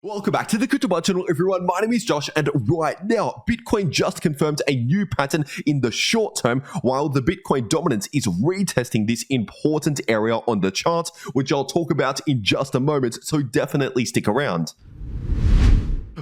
Welcome back to the cryptoworld channel, everyone. My name is Josh, and right now, Bitcoin just confirmed a new pattern in the short term, while the Bitcoin dominance is retesting this important area on the chart, which I'll talk about in just a moment, so definitely stick around.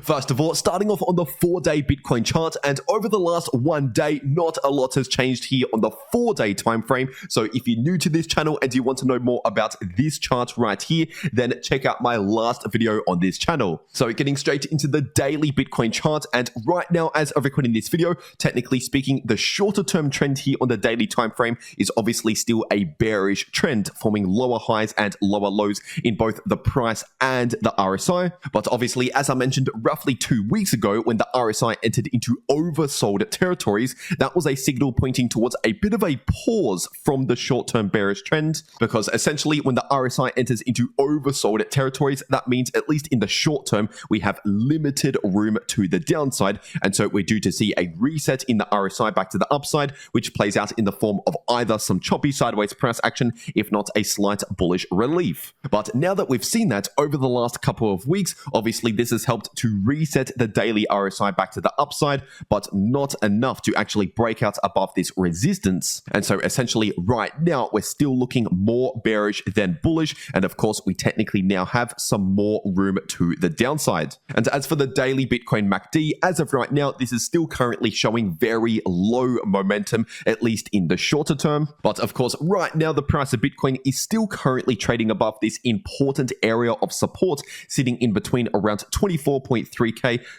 First of all, starting off on the 4-day Bitcoin chart, and over the last 1 day, not a lot has changed here on the 4-day time frame. So if you're new to this channel and you want to know more about this chart right here, then check out my last video on this channel. So getting straight into the daily Bitcoin chart, and right now, as of recording this video, technically speaking, the shorter term trend here on the daily time frame is obviously still a bearish trend, forming lower highs and lower lows in both the price and the RSI. But obviously, as I mentioned, roughly 2 weeks ago, when the RSI entered into oversold territories, that was a signal pointing towards a bit of a pause from the short-term bearish trend, because essentially when the RSI enters into oversold territories, that means at least in the short term, we have limited room to the downside, and so we're due to see a reset in the RSI back to the upside, which plays out in the form of either some choppy sideways price action, if not a slight bullish relief. But now that we've seen that over the last couple of weeks, obviously this has helped to reset the daily RSI back to the upside, but not enough to actually break out above this resistance. And so essentially right now, we're still looking more bearish than bullish. And of course, we technically now have some more room to the downside. And as for the daily Bitcoin MACD, as of right now, this is still currently showing very low momentum, at least in the shorter term. But of course, right now, the price of Bitcoin is still currently trading above this important area of support, sitting in between around 24.3k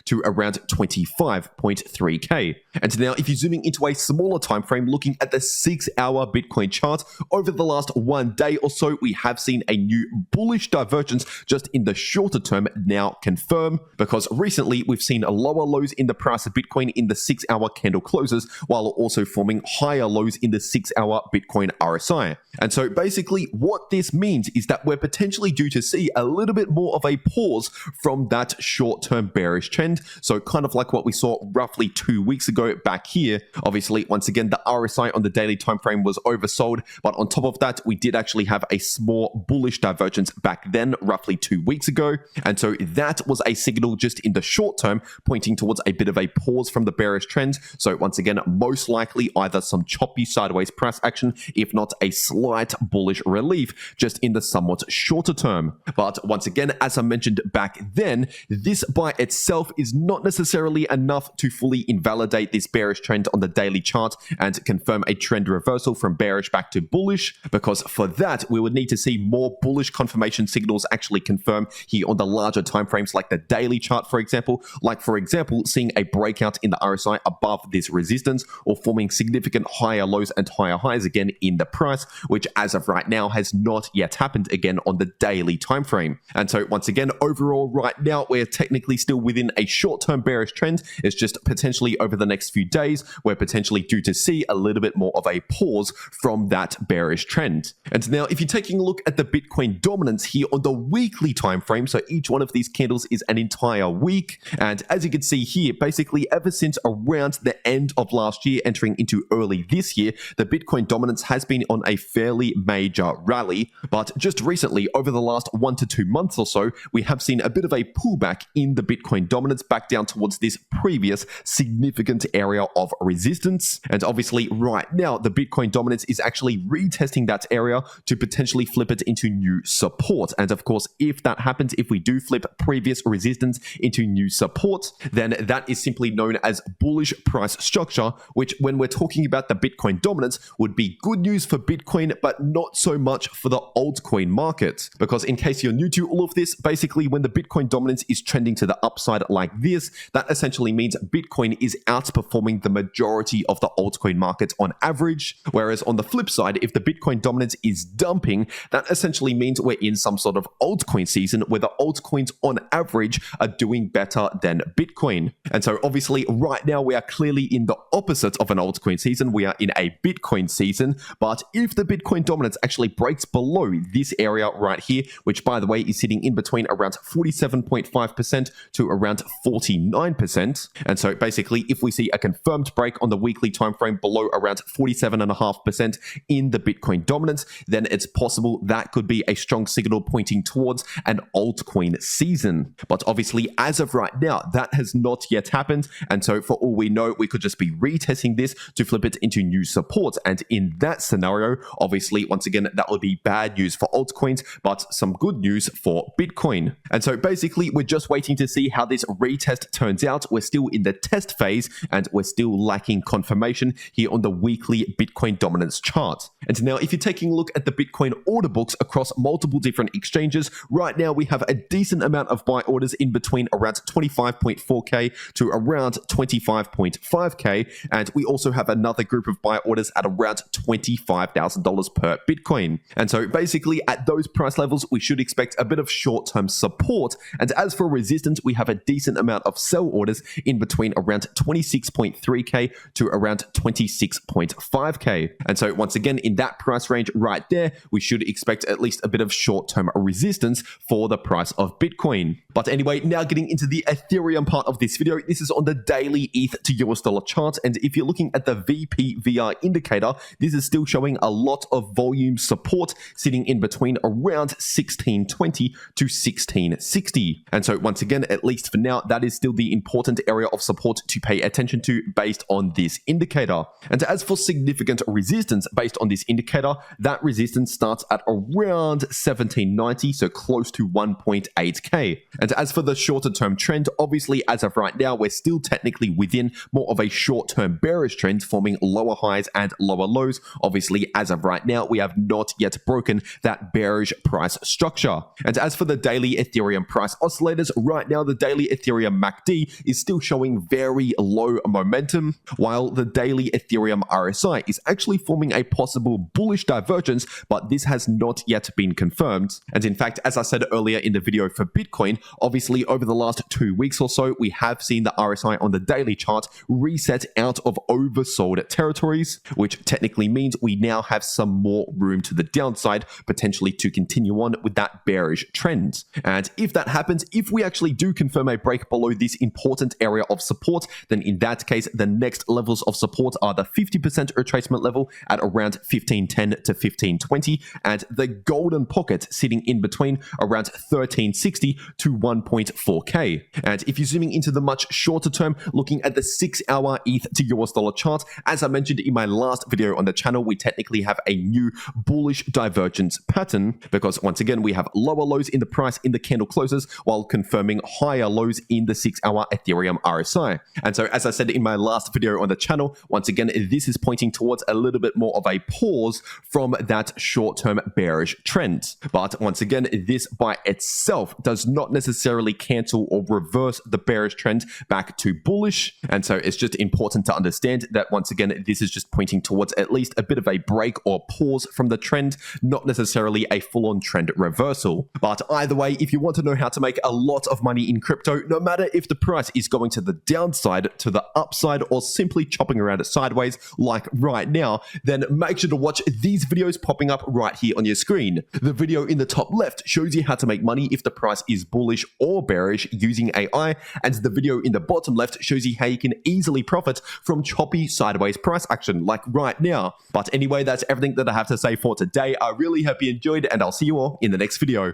to around 25.3k. And now if you're zooming into a smaller time frame, looking at the 6-hour Bitcoin chart, over the last 1 day or so, we have seen a new bullish divergence just in the shorter term now confirm, because recently we've seen lower lows in the price of Bitcoin in the 6-hour candle closes, while also forming higher lows in the 6-hour Bitcoin RSI. And so basically what this means is that we're potentially due to see a little bit more of a pause from that short-term bearish trend. So kind of like what we saw roughly 2 weeks ago back here. Obviously, once again, the RSI on the daily time frame was oversold, but on top of that, we did actually have a small bullish divergence back then, roughly 2 weeks ago. And so that was a signal just in the short term, pointing towards a bit of a pause from the bearish trend. So once again, most likely either some choppy sideways price action, if not a slight bullish relief, just in the somewhat shorter term. But once again, as I mentioned back then, this by itself is not necessarily enough to fully invalidate this bearish trend on the daily chart and confirm a trend reversal from bearish back to bullish, because for that, we would need to see more bullish confirmation signals actually confirm here on the larger timeframes, like the daily chart, for example. Like, for example, seeing a breakout in the RSI above this resistance, or forming significant higher lows and higher highs again in the price, which as of right now has not yet happened again on the daily timeframe. And so once again, overall right now, we're technically still within a short-term bearish trend. It's just potentially over the next few days, we're potentially due to see a little bit more of a pause from that bearish trend. And now if you're taking a look at the Bitcoin dominance here on the weekly time frame, so each one of these candles is an entire week. And as you can see here, basically ever since around the end of last year, entering into early this year, the Bitcoin dominance has been on a fairly major rally. But just recently, over the last 1 to 2 months or so, we have seen a bit of a pullback in the Bitcoin dominance back down towards this previous significant area of resistance. And obviously right now, the Bitcoin dominance is actually retesting that area to potentially flip it into new support. And of course, if that happens, if we do flip previous resistance into new support, then that is simply known as bullish price structure, which when we're talking about the Bitcoin dominance would be good news for Bitcoin, but not so much for the altcoin market. Because in case you're new to all of this, basically when the Bitcoin dominance is trending to the upside like this, that essentially means Bitcoin is outperforming the majority of the altcoin market on average. Whereas on the flip side, if the Bitcoin dominance is dumping, that essentially means we're in some sort of altcoin season where the altcoins on average are doing better than Bitcoin. And so obviously right now we are clearly in the opposite of an altcoin season. We are in a Bitcoin season. But if the Bitcoin dominance actually breaks below this area right here, which by the way is sitting in between around 47.5% to around 49%. And so basically, if we see a confirmed break on the weekly time frame below around 47.5% in the Bitcoin dominance, then it's possible that could be a strong signal pointing towards an altcoin season. But obviously, as of right now, that has not yet happened. And so for all we know, we could just be retesting this to flip it into new support. And in that scenario, obviously, once again, that would be bad news for altcoins, but some good news for Bitcoin. And so basically, we're just waiting to see how this retest turns out. We're still in the test phase and we're still lacking confirmation here on the weekly Bitcoin dominance chart. And now, if you're taking a look at the Bitcoin order books across multiple different exchanges, right now we have a decent amount of buy orders in between around 25.4K to around 25.5K. And we also have another group of buy orders at around $25,000 per Bitcoin. And so basically at those price levels, we should expect a bit of short-term support. And as for resistance, we have a decent amount of sell orders in between around 26.3K to around 26.5K. And so once again, in that price range right there, we should expect at least a bit of short-term resistance for the price of Bitcoin. But anyway, now getting into the Ethereum part of this video, this is on the daily ETH to US dollar chart. And if you're looking at the VPVR indicator, this is still showing a lot of volume support sitting in between around 1620 to 1660. And so once again, at least for now, that is still the important area of support to pay attention to based on this indicator. And as for significant resistance based on this indicator, that resistance starts at around 1790, so close to 1.8K. And as for the shorter term trend, obviously as of right now, we're still technically within more of a short-term bearish trend, forming lower highs and lower lows. Obviously, as of right now, we have not yet broken that bearish price structure. And as for the daily Ethereum price oscillators, right now the daily Ethereum MACD is still showing very low momentum, while the daily Ethereum RSI is actually forming a possible bullish divergence, but this has not yet been confirmed. And in fact, as I said earlier in the video for Bitcoin, obviously over the last 2 weeks or so, we have seen the RSI on the daily chart reset out of oversold territories, which technically means we now have some more room to the downside, potentially to continue on with that bearish trend. And if that happens, if we actually do confirm a break below this important area of support, then in that case, the next levels of support are the 50% retracement level at around 1510 to 1520, and the golden pocket sitting in between around 1360 to 1.4K. And if you're zooming into the much shorter term, looking at the 6-hour ETH to US dollar chart, as I mentioned in my last video on the channel, we technically have a new bullish divergence pattern because once again, we have lower lows in the price in the candle closes while confirming higher lows in the 6-hour Ethereum RSI. And so as I said in my last video on the channel, once again, this is pointing towards a little bit more of a pause from that short-term bearish trend. But once again, this by itself does not necessarily cancel or reverse the bearish trend back to bullish. And so it's just important to understand that once again, this is just pointing towards at least a bit of a break or pause from the trend, not necessarily a full-on trend reversal. But either way, if you want to know how to make a lot of money in crypto, no matter if the price is going to the downside, to the upside, or simply chopping around it sideways like right now, then make sure to watch these videos popping up right here on your screen. The video in the top left shows you how to make money if the price is bullish or bearish using AI, and the video in the bottom left shows you how you can easily profit from choppy sideways price action like right now. But anyway, that's everything that I have to say for today. I really hope you enjoyed, and I'll see you all in the next video.